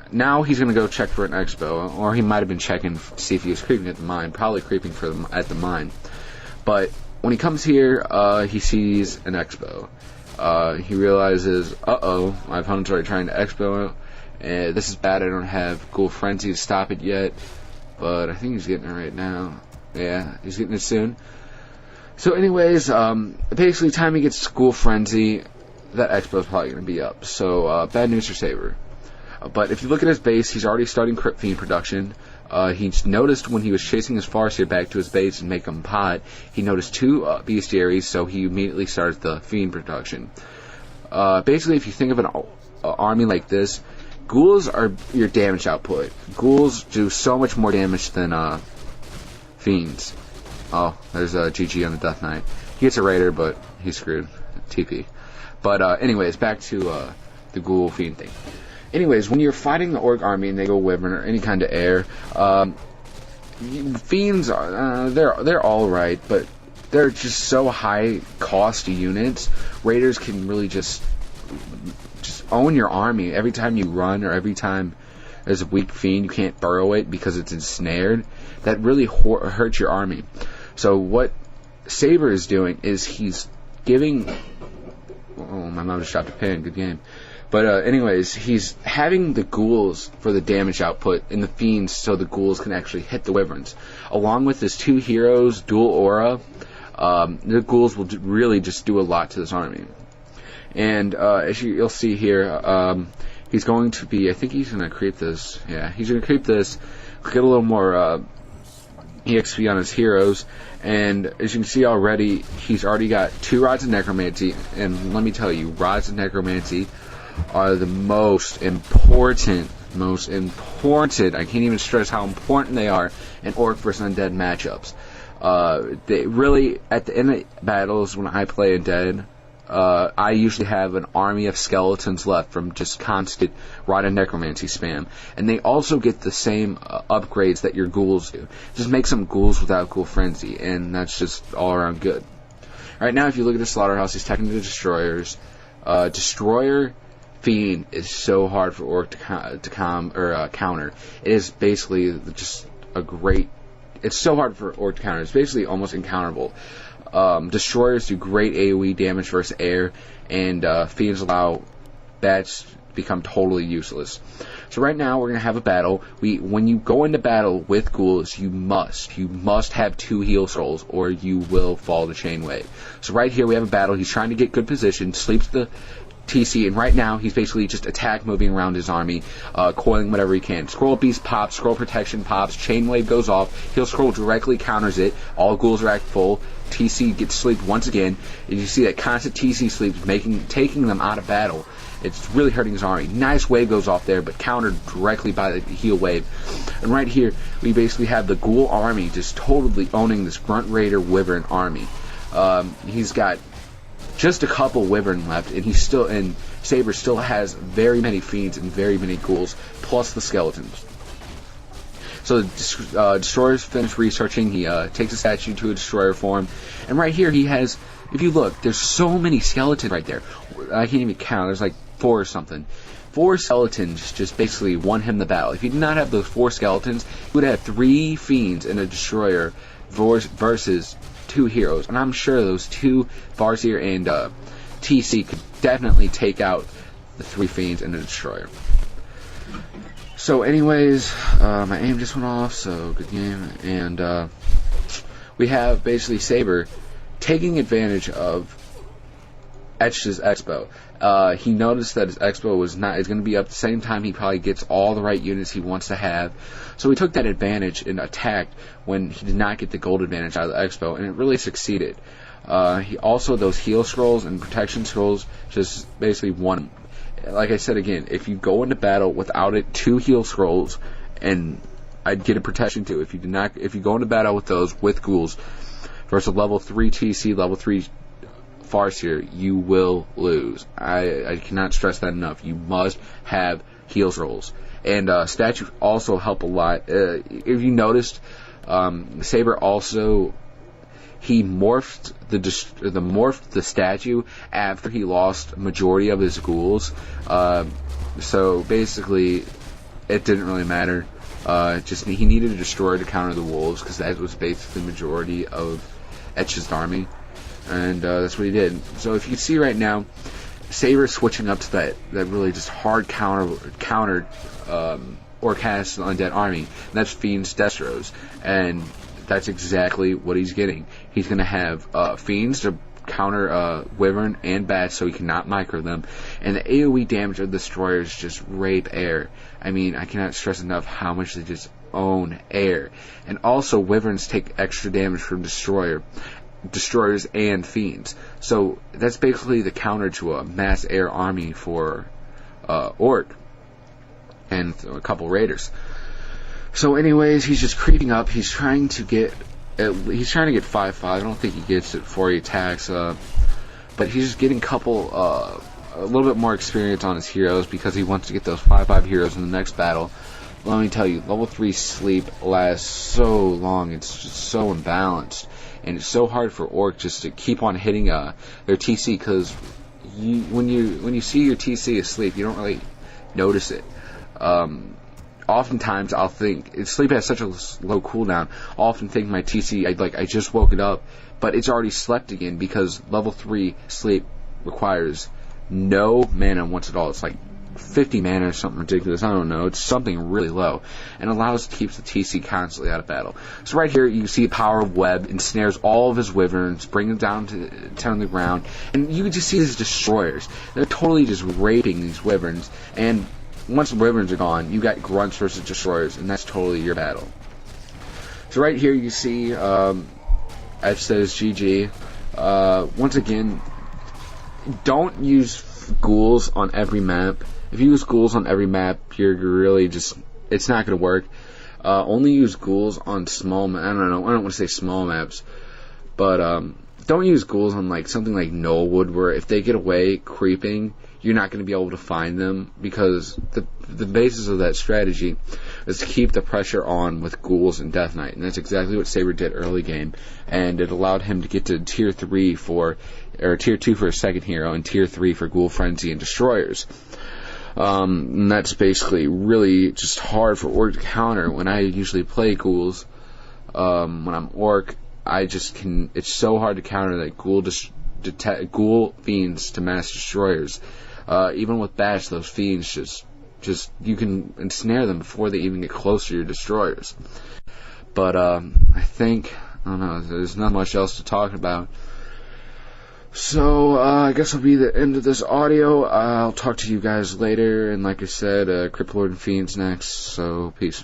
Now he's going to go check for an expo, or he might have been checking to see if he was creeping at the mine, probably creeping at the mine. But when he comes here, he sees an expo. He realizes, my opponent's already trying to expo, and this is bad. I don't have Ghoul Frenzy to stop it yet, but I think he's getting it right now. Yeah, he's getting it soon. So anyways, basically, time he gets Ghoul Frenzy, that expo is probably going to be up. So, bad news for Saber. But if you look at his base, he's already starting Crypt Fiend production. He's noticed when he was chasing his Farseer back to his base and make him pot, he noticed 2 bestiaries, so he immediately started the Fiend production. Basically, if you think of an army like this, ghouls are your damage output. Ghouls do so much more damage than fiends. Oh, there's a GG on the Death Knight. He gets a Raider, but he's screwed. TP. But anyways, back to the Ghoul Fiend thing. Anyways, when you're fighting the Orc army and they go Wyvern or any kind of air, Fiends are they're all right, but they're just so high cost units. Raiders can really just own your army every time you run, or every time there's a weak Fiend you can't burrow it because it's ensnared. That really hurts your army. So what Saber is doing is he's giving. Oh, my mom just dropped a pin. Good game. But anyways, he's having the ghouls for the damage output and the fiends so the ghouls can actually hit the wyverns. Along with his 2 heroes, dual aura, the ghouls will really just do a lot to this army. And as you'll see here, he's going to be, I think he's going to creep this. Yeah, he's going to creep this, get a little more EXP on his heroes. And as you can see already, he's already got 2 Rods of Necromancy. And let me tell you, Rods of Necromancy are the most important, I can't even stress how important they are in Orc versus Undead matchups. They really, at the end of battles when I play Undead, I usually have an army of skeletons left from just constant Rod of Necromancy spam. And they also get the same upgrades that your ghouls do. Just make some ghouls without Ghoul Frenzy, and that's just all around good. Alright, now if you look at the Slaughterhouse, he's technically the Destroyers. Destroyer Fiend is so hard for Orc to counter. It is basically just a great. It's so hard for Orc to counter. It's basically almost incounterable. Destroyers do great AoE damage versus air, and Fiends allow bats to become totally useless. So right now we're gonna have a battle. When you go into battle with ghouls, you must have 2 heal scrolls, or you will fall to chain wave. So right here we have a battle. He's trying to get good position, sleeps the TC, and right now he's basically just attack moving around his army, coiling whatever he can. Scroll Beast pops, Scroll Protection pops, Chain Wave goes off, Heal Scroll directly counters it, all ghouls are at full, TC gets sleeped once again, and you see that constant TC sleeps taking them out of battle. It's really hurting his army. Nice wave goes off there, but countered directly by the heal wave. And right here, we basically have the ghoul army just totally owning this Grunt Raider Wyvern army. He's got just a couple Wyvern left, and Saber still has very many Fiends and very many ghouls, plus the skeletons. So the Destroyer's finished researching. He takes a statue to a Destroyer form, and right here he has, if you look, there's so many skeletons right there. I can't even count. There's like 4 or something. 4 skeletons just basically won him the battle. If he did not have those 4 skeletons, he would have 3 Fiends and a Destroyer versus 2 heroes, and I'm sure those 2 Farseer and TC could definitely take out the 3 Fiends and the Destroyer. So anyways, my aim just went off, so good game. And we have basically Saber taking advantage of Etch's Expo. He noticed that his Expo is going to be up at the same time he probably gets all the right units he wants to have. So he took that advantage and attacked when he did not get the gold advantage out of the Expo, and it really succeeded. He also, those heal scrolls and protection scrolls just basically won him. Like I said again, if you go into battle without it, 2 heal scrolls, and I'd get a protection too. If you go into battle with those with ghouls versus a level 3 TC, level 3 Farseer, you will lose. I cannot stress that enough. You must have heal scrolls. And statues also help a lot. If you noticed, Saber also, he morphed the statue after he lost majority of his ghouls. So basically, it didn't really matter. Just he needed a destroyer to counter the wolves, because that was basically the majority of Etch's army, and that's what he did. So if you can see right now, Saber's switching up to that really just hard countered or cast undead army. And that's Fiends Destros, and that's exactly what he's getting. He's going to have Fiends to counter Wyvern and Bats, so he cannot micro them, and the AoE damage of the destroyers just rape air. I mean, I cannot stress enough how much they just own air. And also, Wyverns take extra damage from destroyers and Fiends. So that's basically the counter to a mass air army for Orc and a couple Raiders. So anyways, he's just creeping up. He's trying to get 5/5. I don't think he gets it before he attacks, but he's just getting a little bit more experience on his heroes, because he wants to get those 5/5 heroes in the next battle. Let me tell you, level 3 sleep lasts so long. It's just so imbalanced, and it's so hard for Orc just to keep on hitting their TC, because when you see your TC asleep, you don't really notice it. Oftentimes I'll think, sleep has such a low cooldown, I'll often think my TC, I just woke it up, but it's already slept again, because level 3 sleep requires no mana once at all. It's like 50 mana or something ridiculous, I don't know, it's something really low, and allows to keep the TC constantly out of battle. So right here you see the power of Web, ensnares all of his Wyverns, bring them down to the ground, and you can just see these destroyers. They're totally just raping these Wyverns, and once the Wyverns are gone, you got Grunts versus Destroyers, and that's totally your battle. So right here you see Edge says GG. Once again, don't use ghouls on every map. If you use ghouls on every map, you're really just, it's not going to work. Only use ghouls on small maps. I don't want to say small maps, but don't use ghouls on something like Knollwood, where if they get away creeping, you're not going to be able to find them, because the basis of that strategy is to keep the pressure on with ghouls and Death Knight, and that's exactly what Saber did early game, and it allowed him to get to tier 3 tier 2 for a second hero, and tier 3 for Ghoul Frenzy and Destroyers. And that's basically really just hard for Orc to counter. When I usually play ghouls, when I'm Orc, it's so hard to counter that Ghoul Fiends to Mass Destroyers. Even with Bash, those Fiends just you can ensnare them before they even get close to your Destroyers. But I don't know, there's not much else to talk about. So I guess that'll be the end of this audio. I'll talk to you guys later, and like I said, Crypt Lord and Fiends next, so peace.